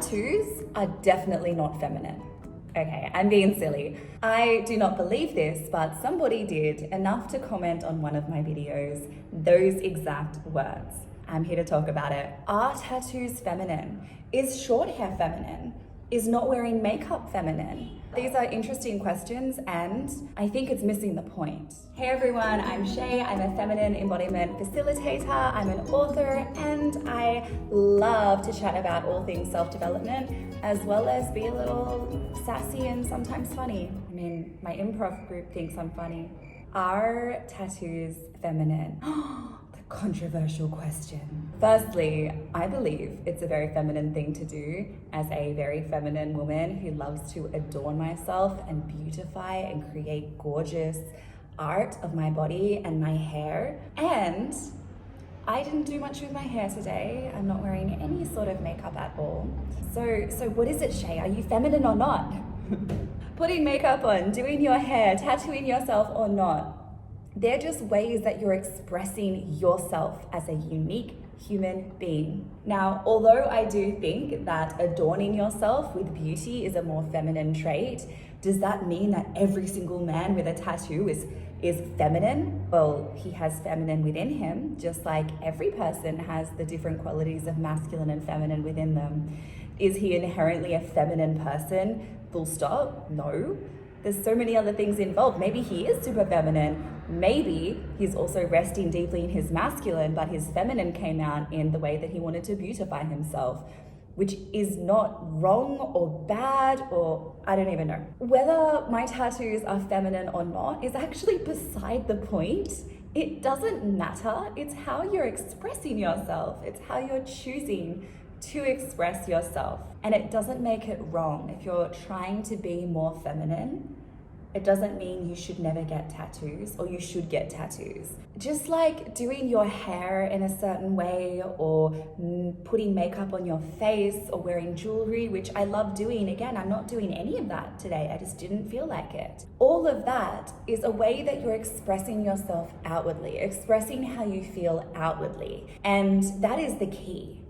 Tattoos are definitely not feminine. Okay, I'm being silly. I do not believe this, but somebody did enough to comment on one of my videos those exact words. I'm here to talk about it. Are tattoos feminine? Is short hair feminine? Is not wearing makeup feminine? These are interesting questions and I think it's missing the point. Hey everyone, I'm Shae. I'm a feminine embodiment facilitator. I'm an author and I love to chat about all things self-development as well as be a little sassy and sometimes funny. I mean, my improv group thinks I'm funny. Are tattoos feminine? Controversial question. Firstly, I believe it's a very feminine thing to do as a very feminine woman who loves to adorn myself and beautify and create gorgeous art of my body and my hair. And I didn't do much with my hair today. I'm not wearing any sort of makeup at all. So what is it, Shae? Are you feminine or not? Putting makeup on, doing your hair, tattooing yourself or not. They're just ways that you're expressing yourself as a unique human being. Now, although I do think that adorning yourself with beauty is a more feminine trait, does that mean that every single man with a tattoo is feminine? Well, he has feminine within him, just like every person has the different qualities of masculine and feminine within them. Is he inherently a feminine person? Full stop? No. There's so many other things involved. Maybe he is super feminine. Maybe he's also resting deeply in his masculine, but his feminine came out in the way that he wanted to beautify himself, which is not wrong or bad, or I don't even know. Whether my tattoos are feminine or not is actually beside the point. It doesn't matter. It's how you're expressing yourself. It's how you're choosing to express yourself. And it doesn't make it wrong. If you're trying to be more feminine, it doesn't mean you should never get tattoos or you should get tattoos. Just like doing your hair in a certain way or putting makeup on your face or wearing jewelry, which I love doing. Again, I'm not doing any of that today. I just didn't feel like it. All of that is a way that you're expressing yourself outwardly, expressing how you feel outwardly. And that is the key.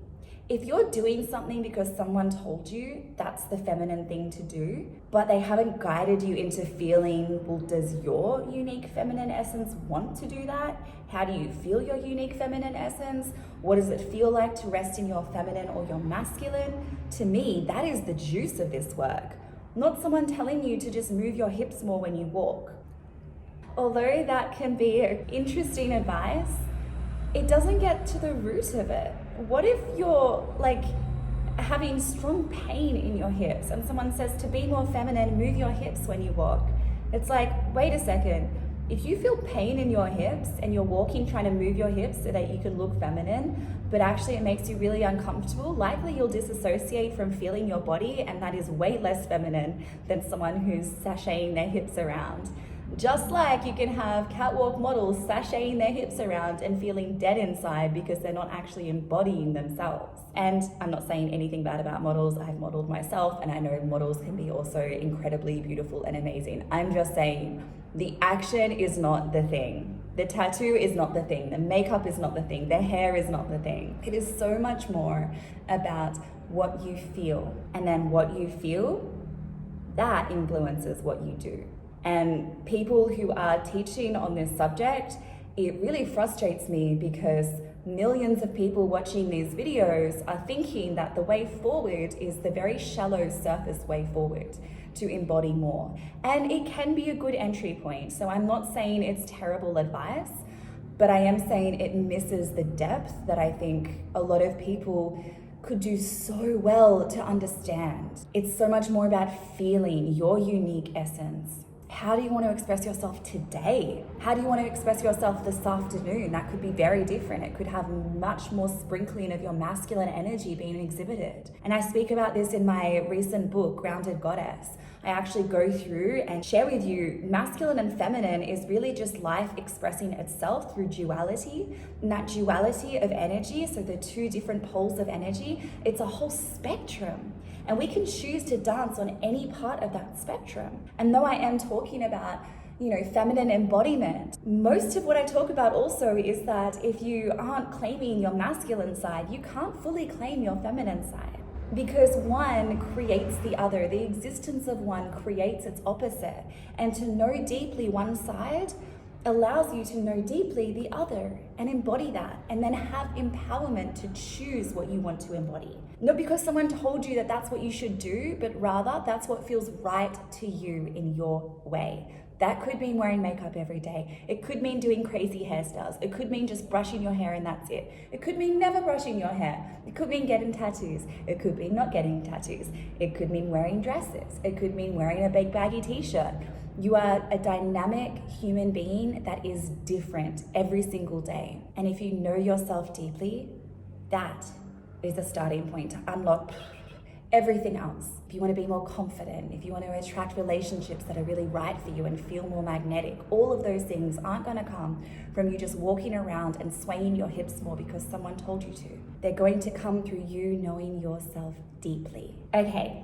If you're doing something because someone told you that's the feminine thing to do, but they haven't guided you into feeling, well, does your unique feminine essence want to do that? How do you feel your unique feminine essence? What does it feel like to rest in your feminine or your masculine? To me, that is the juice of this work. Not someone telling you to just move your hips more when you walk. Although that can be interesting advice, it doesn't get to the root of it. What if you're like having strong pain in your hips and someone says to be more feminine, move your hips when you walk? It's like, wait a second. If you feel pain in your hips and you're walking trying to move your hips so that you can look feminine, but actually it makes you really uncomfortable, likely you'll disassociate from feeling your body, and that is way less feminine than someone who's sashaying their hips around. Just like you can have catwalk models sashaying their hips around and feeling dead inside because they're not actually embodying themselves. And I'm not saying anything bad about models. I've modeled myself and I know models can be also incredibly beautiful and amazing. I'm just saying the action is not the thing. The tattoo is not the thing. The makeup is not the thing. The hair is not the thing. It is so much more about what you feel. And then what you feel, that influences what you do. And people who are teaching on this subject, it really frustrates me because millions of people watching these videos are thinking that the way forward is the very shallow surface way forward to embody more. And it can be a good entry point. So I'm not saying it's terrible advice, but I am saying it misses the depth that I think a lot of people could do so well to understand. It's so much more about feeling your unique essence. How do you want to express yourself today? How do you want to express yourself this afternoon? That could be very different. It could have much more sprinkling of your masculine energy being exhibited. And I speak about this in my recent book, Grounded Goddess. I actually go through and share with you masculine and feminine is really just life expressing itself through duality. And that duality of energy, so the two different poles of energy, it's a whole spectrum. And we can choose to dance on any part of that spectrum. And though I am talking about, feminine embodiment, most of what I talk about also is that if you aren't claiming your masculine side, you can't fully claim your feminine side. Because one creates the other. The existence of one creates its opposite. And to know deeply one side allows you to know deeply the other and embody that, and then have empowerment to choose what you want to embody. Not because someone told you that that's what you should do, but rather that's what feels right to you in your way. That could mean wearing makeup every day. It could mean doing crazy hairstyles. It could mean just brushing your hair and that's it. It could mean never brushing your hair. It could mean getting tattoos. It could mean not getting tattoos. It could mean wearing dresses. It could mean wearing a big baggy t-shirt. You are a dynamic human being that is different every single day. And if you know yourself deeply, that is the starting point to unlock everything else. If you want to be more confident, if you want to attract relationships that are really right for you and feel more magnetic, all of those things aren't going to come from you just walking around and swaying your hips more because someone told you to. They're going to come through you knowing yourself deeply. Okay.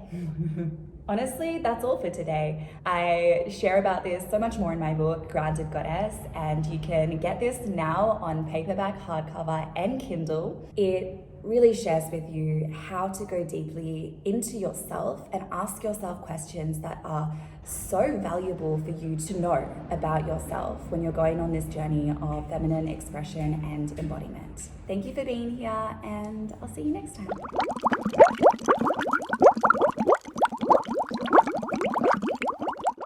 Honestly, that's all for today. I share about this so much more in my book, Grounded Goddess, and you can get this now on paperback, hardcover, and Kindle. It really shares with you how to go deeply into yourself and ask yourself questions that are so valuable for you to know about yourself when you're going on this journey of feminine expression and embodiment. Thank you for being here, and I'll see you next time.